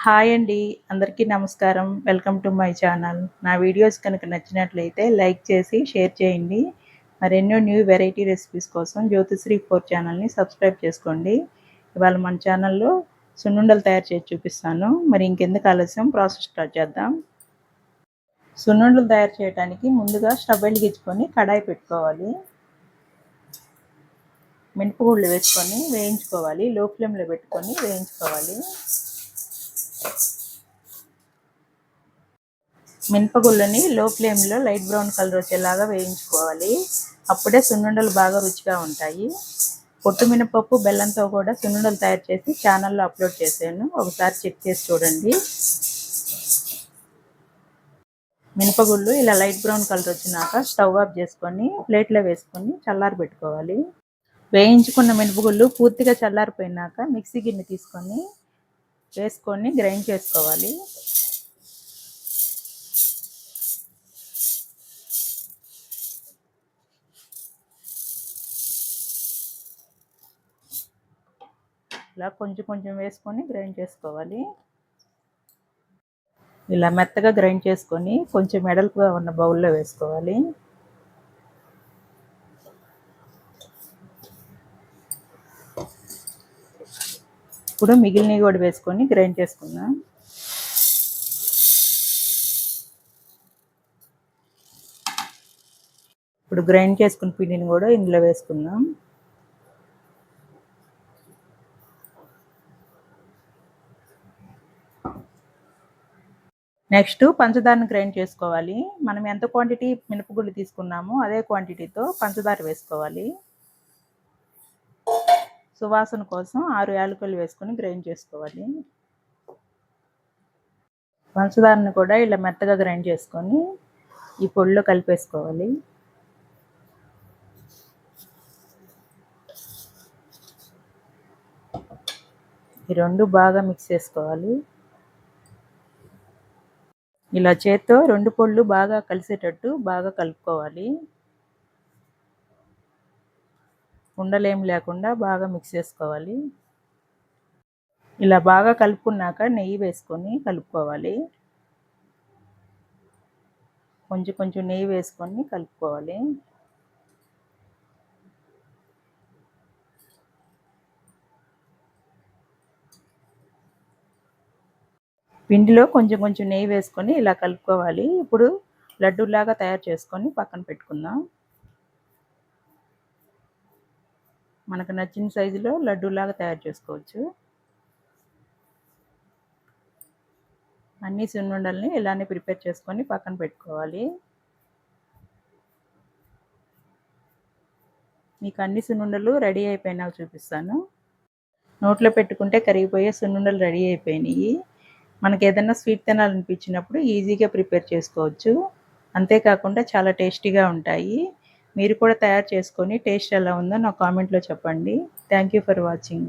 Hi అండి. అందరికీ నమస్కారం. Welcome to my channel. నా వీడియోస్ కనుక నచ్చినట్లయితే లైక్ చేసి షేర్ చేయండి. మరెన్నో న్యూ వెరైటీ రెసిపీస్ కోసం జ్యోతిశ్రీ 4 ఛానల్‌ని సబ్స్క్రైబ్ చేసుకోండి. ఇవాళ మన ఛానల్‌లో సున్నుండలు తయారు చేసి చూపిస్తాను. మరి ఇంకెందుకు ఆలస్యం ప్రాసెస్ స్టార్ట్ చేద్దాం. సున్నుండలు తయారు చేయడానికి ముందుగా స్టవ్ వెలిగించుకొని కడాయి పెట్టుకోవాలి. మినపగుళ్ళు వేసుకొని వేయించుకోవాలి. లో ఫ్లేమ్‌లో పెట్టుకొని వేయించుకోవాలి. మినపగుళ్ళని లో ఫ్లేమ్లో లైట్ బ్రౌన్ కలర్ వచ్చేలాగా వేయించుకోవాలి. అప్పుడే సున్నుండలు బాగా రుచిగా ఉంటాయి. పొట్టు మినపప్పు బెల్లంతో కూడా సున్నుండలు తయారు చేసి ఛానల్లో అప్లోడ్ చేశాను, ఒకసారి చెక్ చేసి చూడండి. మినపగుళ్ళు ఇలా లైట్ బ్రౌన్ కలర్ వచ్చినాక స్టవ్ ఆఫ్ చేసుకొని ప్లేట్లో వేసుకొని చల్లారి పెట్టుకోవాలి. వేయించుకున్న మినపగుళ్ళు పూర్తిగా చల్లారిపోయినాక మిక్సీ గిన్నె తీసుకొని వేసుకొని గ్రైండ్ చేసుకోవాలి. ఇలా కొంచెం కొంచెం వేసుకొని గ్రైండ్ చేసుకోవాలి. ఇలా మెత్తగా గ్రైండ్ చేసుకొని కొంచెం వెడల్పుగా ఉన్న బౌల్లో వేసుకోవాలి. ఇప్పుడు మిగిలినవి కూడా వేసుకొని గ్రైండ్ చేసుకుందాం. ఇప్పుడు గ్రైండ్ చేసుకున్న పిండిని కూడా ఇందులో వేసుకుందాం. నెక్స్ట్ పంచదారను గ్రైండ్ చేసుకోవాలి. మనం ఎంత క్వాంటిటీ మినపగుళ్ళు తీసుకున్నామో అదే క్వాంటిటీతో పంచదార వేసుకోవాలి. సువాసన కోసం 6 యాలకులు వేసుకొని గ్రైండ్ చేసుకోవాలి. పంచదారను కూడా ఇలా మెత్తగా గ్రైండ్ చేసుకొని ఈ పొడిలో కలిపేసుకోవాలి. ఈ రెండు బాగా మిక్స్ చేసుకోవాలి. ఇలా చేత్తో రెండు పొళ్ళు బాగా కలిసేటట్టు బాగా కలుపుకోవాలి. ఉండలేం లేకుండా బాగా మిక్స్ చేసుకోవాలి. ఇలా బాగా కలుపుకున్నాక నెయ్యి వేసుకొని కలుపుకోవాలి. కొంచెం కొంచెం నెయ్యి వేసుకొని కలుపుకోవాలి. పిండిలో కొంచెం కొంచెం నెయ్యి వేసుకొని ఇలా కలుపుకోవాలి. ఇప్పుడు లడ్డూలాగా తయారు చేసుకొని పక్కన పెట్టుకుందాం. మనకు నచ్చిన సైజులో లడ్డూలాగా తయారు చేసుకోవచ్చు. అన్ని సున్నుండల్ని ఇలానే ప్రిపేర్ చేసుకొని పక్కన పెట్టుకోవాలి. మీకు అన్ని సున్నుండలు రెడీ అయిపోయినాక చూపిస్తాను. నోట్లో పెట్టుకుంటే కరిగిపోయే సున్నుండలు రెడీ అయిపోయినాయి. మనకి ఏదైనా స్వీట్ తినాలనిపించినప్పుడు ఈజీగా ప్రిపేర్ చేసుకోవచ్చు. అంతేకాకుండా చాలా టేస్టీగా ఉంటాయి. మీరు కూడా తయారు చేసుకొని టేస్ట్ ఎలా ఉందో నా కామెంట్లో చెప్పండి. Thank you for watching.